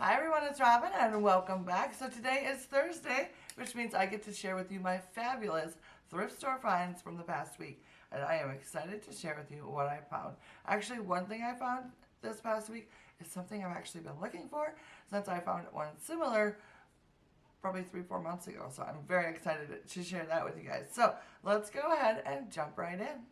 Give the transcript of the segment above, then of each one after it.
Hi everyone, it's Robin and welcome back. So today is Thursday, which means I get to share with you my fabulous thrift store finds from the past week. And I am excited to share with you what I found. Actually, one thing I found this past week is something I've actually been looking for since I found one similar probably 3-4 months ago. So I'm very excited to share that with you guys. So let's go ahead and jump right in.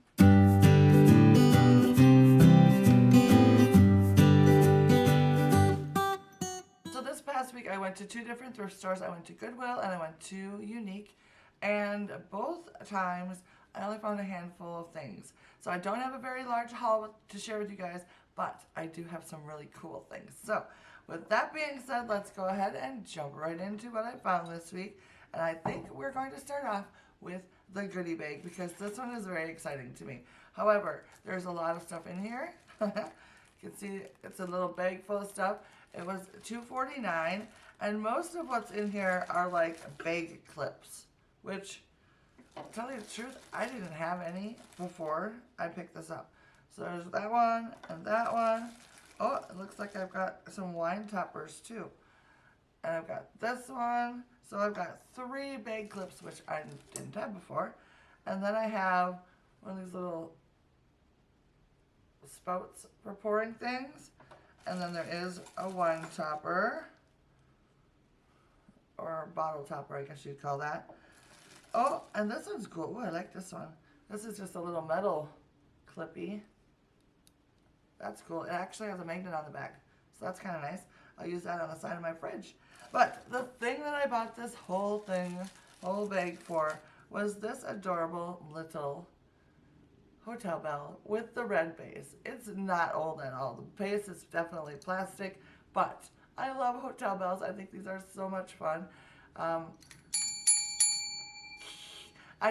So this past week I went to 2 different thrift stores. I went to Goodwill and I went to Unique, and both times I only found a handful of things. So I don't have a very large haul to share with you guys, but I do have some really cool things. So with that being said, let's go ahead and jump right into what I found this week. And I think we're going to start off with the goodie bag because this one is very exciting to me. However, there's a lot of stuff in here. You can see it's a little bag full of stuff. It was $2.49, and most of what's in here are like bag clips, which, to tell you the truth, I didn't have any before I picked this up. So there's that one and that one. Oh, it looks like I've got some wine toppers too. And I've got this one. So I've got 3 bag clips, which I didn't have before. And then I have one of these little spouts for pouring things. And then there is a wine topper, or bottle topper, I guess you'd call that. Oh, and this one's cool. Ooh, I like this one. This is just a little metal clippy. That's cool. It actually has a magnet on the back, so that's kind of nice. I'll use that on the side of my fridge. But the thing that I bought this whole bag for, was this adorable little hotel bell with the red base. It's not old at all. The base is definitely plastic, but I love hotel bells. I think these are so much fun. I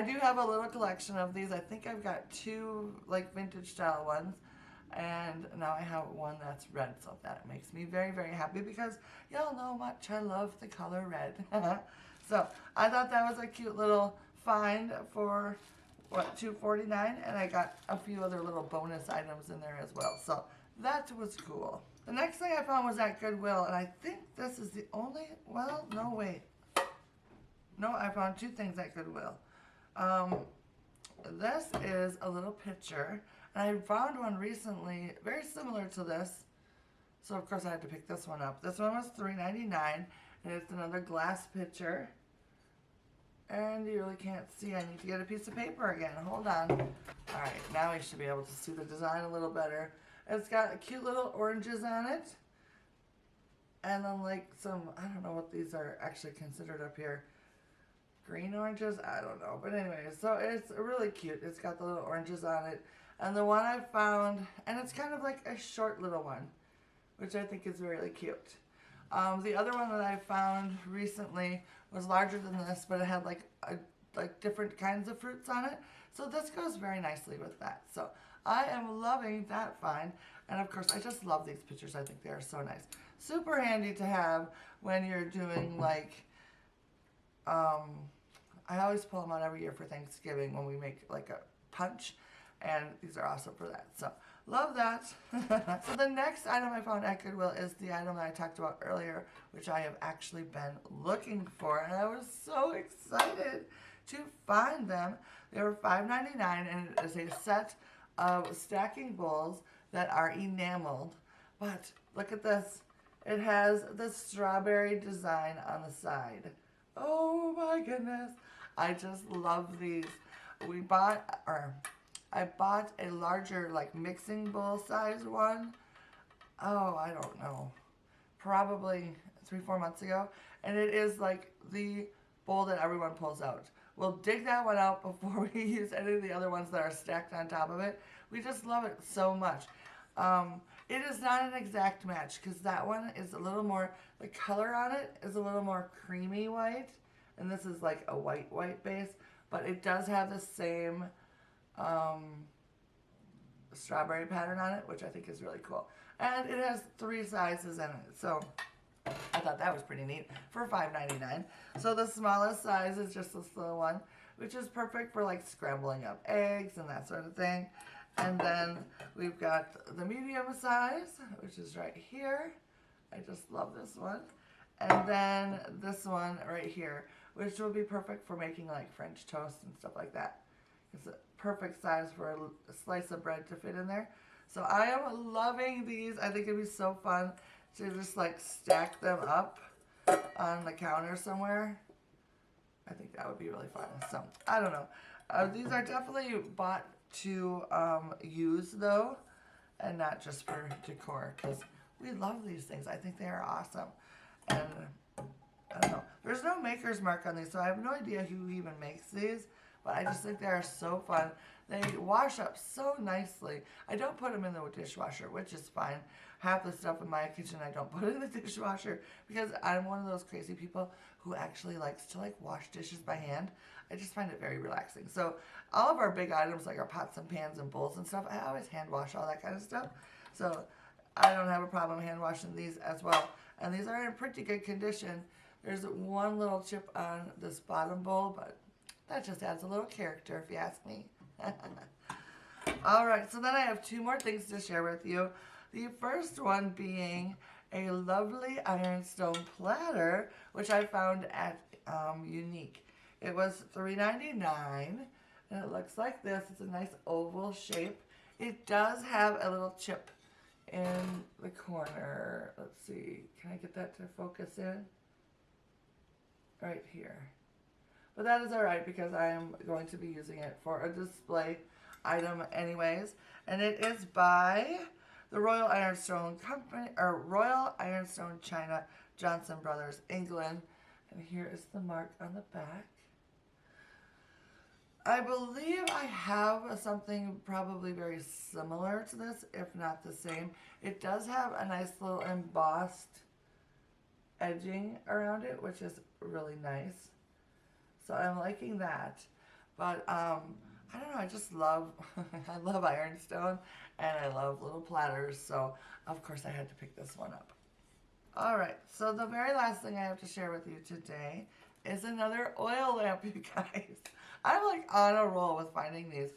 do have a little collection of these. I think I've got 2 like vintage style ones, and now I have one that's red, so that makes me very, very happy because y'all know how much I love the color red. So I thought that was a cute little find for what, $2.49, and I got a few other little bonus items in there as well. So that was cool. The next thing I found was at Goodwill, and I think this is the only, well, no, wait. No, I found 2 things at Goodwill. This is a little pitcher, and I found one recently very similar to this. So of course I had to pick this one up. This one was $3.99, and it's another glass pitcher. And you really can't see. I need to get a piece of paper again. Hold on. Alright, now we should be able to see the design a little better. It's got cute little oranges on it. And then like some, I don't know what these are actually considered up here. Green oranges? I don't know. But anyway, so it's really cute. It's got the little oranges on it. And the one I found, and it's kind of like a short little one, which I think is really cute. The other one that I found recently was larger than this, but it had like different kinds of fruits on it. So this goes very nicely with that. So I am loving that find. And of course, I just love these pictures. I think they are so nice. Super handy to have when you're doing like, I always pull them out every year for Thanksgiving when we make like a punch. And these are awesome for that. So love that. So the next item I found at Goodwill is the item that I talked about earlier, which I have actually been looking for, and I was so excited to find them. They were $5.99, and it is a set of stacking bowls that are enameled. But look at this. It has the strawberry design on the side. Oh my goodness. I just love these. I bought a larger, like, mixing bowl size one. Oh, I don't know. Probably 3-4 months ago. And it is like the bowl that everyone pulls out. We'll dig that one out before we use any of the other ones that are stacked on top of it. We just love it so much. It is not an exact match because that one is a little more, the color on it is a little more creamy white. And this is like a white base. But it does have the same strawberry pattern on it, which I think is really cool. And it has 3 sizes in it, so I thought that was pretty neat for $5.99. So the smallest size is just this little one, which is perfect for like scrambling up eggs and that sort of thing. And then we've got the medium size, which is right here. I just love this one. And then this one right here, which will be perfect for making like French toast and stuff like that. It's a perfect size for a slice of bread to fit in there. So I am loving these. I think it'd be so fun to just like stack them up on the counter somewhere. I think that would be really fun. So I don't know. These are definitely bought to use though, and not just for decor, because we love these things. I think they are awesome. And I don't know. There's no maker's mark on these, so I have no idea who even makes these. But I just think they are so fun. They wash up so nicely. I don't put them in the dishwasher, which is fine. Half the stuff in my kitchen I don't put in the dishwasher because I'm one of those crazy people who actually likes to like wash dishes by hand. I just find it very relaxing. So all of our big items like our pots and pans and bowls and stuff, I always hand wash all that kind of stuff. So I don't have a problem hand washing these as well. And these are in pretty good condition. There's one little chip on this bottom bowl, but that just adds a little character if you ask me. Alright, so then I have two more things to share with you. The first one being a lovely Ironstone Platter, which I found at Unique. It was $3.99, and it looks like this. It's a nice oval shape. It does have a little chip in the corner. Let's see, can I get that to focus in? Right here. But that is alright because I am going to be using it for a display item anyways. And it is by the Royal Ironstone Company, or Royal Ironstone China, Johnson Brothers, England. And here is the mark on the back. I believe I have something probably very similar to this, if not the same. It does have a nice little embossed edging around it, which is really nice. So I'm liking that. But I don't know, I just love, I love Ironstone, and I love little platters, so of course I had to pick this one up. Alright, so the very last thing I have to share with you today is another oil lamp, you guys. I'm like on a roll with finding these.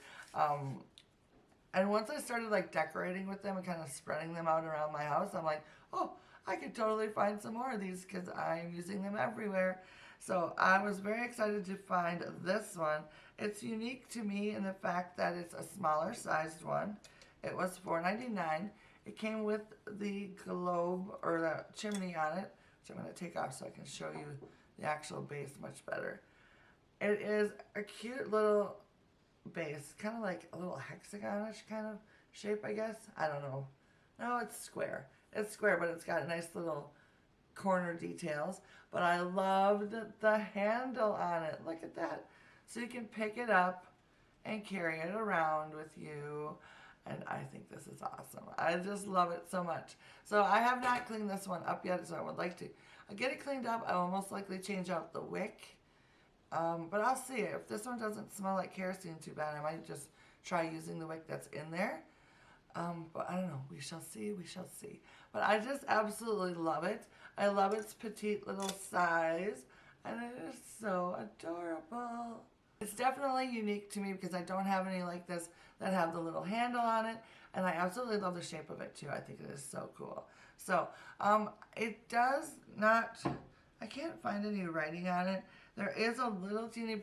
And once I started like decorating with them and kind of spreading them out around my house, I'm like, oh, I could totally find some more of these because I'm using them everywhere. So I was very excited to find this one. It's unique to me in the fact that it's a smaller sized one. It was $4.99. It came with the globe or the chimney on it, which I'm going to take off so I can show you the actual base much better. It is a cute little base, kind of like a little hexagonish kind of shape, I guess. I don't know. No, it's square. It's square, but it's got nice little corner details. But I loved the handle on it. Look at that. So you can pick it up and carry it around with you. And I think this is awesome. I just love it so much. So I have not cleaned this one up yet, so I would like to. I'll get it cleaned up. I will most likely change out the wick. But I'll see. If this one doesn't smell like kerosene too bad, I might just try using the wick that's in there. But I don't know. We shall see. We shall see. But I just absolutely love it. I love its petite little size. And it is so adorable. It's definitely unique to me because I don't have any like this that have the little handle on it. And I absolutely love the shape of it too. I think it is so cool. So, it does not, I can't find any writing on it. There is a little tiny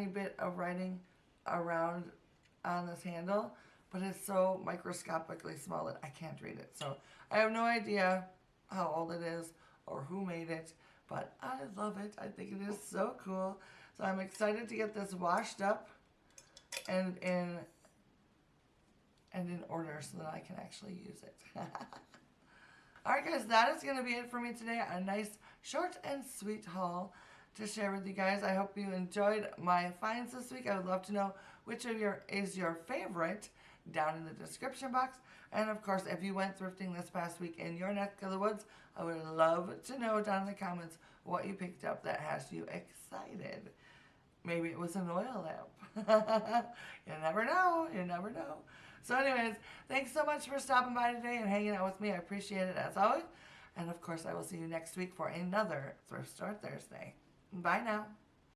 bit of writing around on this handle, but it's so microscopically small that I can't read it. So I have no idea how old it is or who made it, but I love it. I think it is so cool. So I'm excited to get this washed up and in order so that I can actually use it. Alright guys, that is going to be it for me today. A nice short and sweet haul to share with you guys. I hope you enjoyed my finds this week. I would love to know which of is your favorite down in the description box. And of course, if you went thrifting this past week in your neck of the woods, I would love to know down in the comments what you picked up that has you excited. Maybe it was an oil lamp. You never know. You never know. So anyways, thanks so much for stopping by today and hanging out with me. I appreciate it as always. And of course, I will see you next week for another Thrift Store Thursday. Bye now.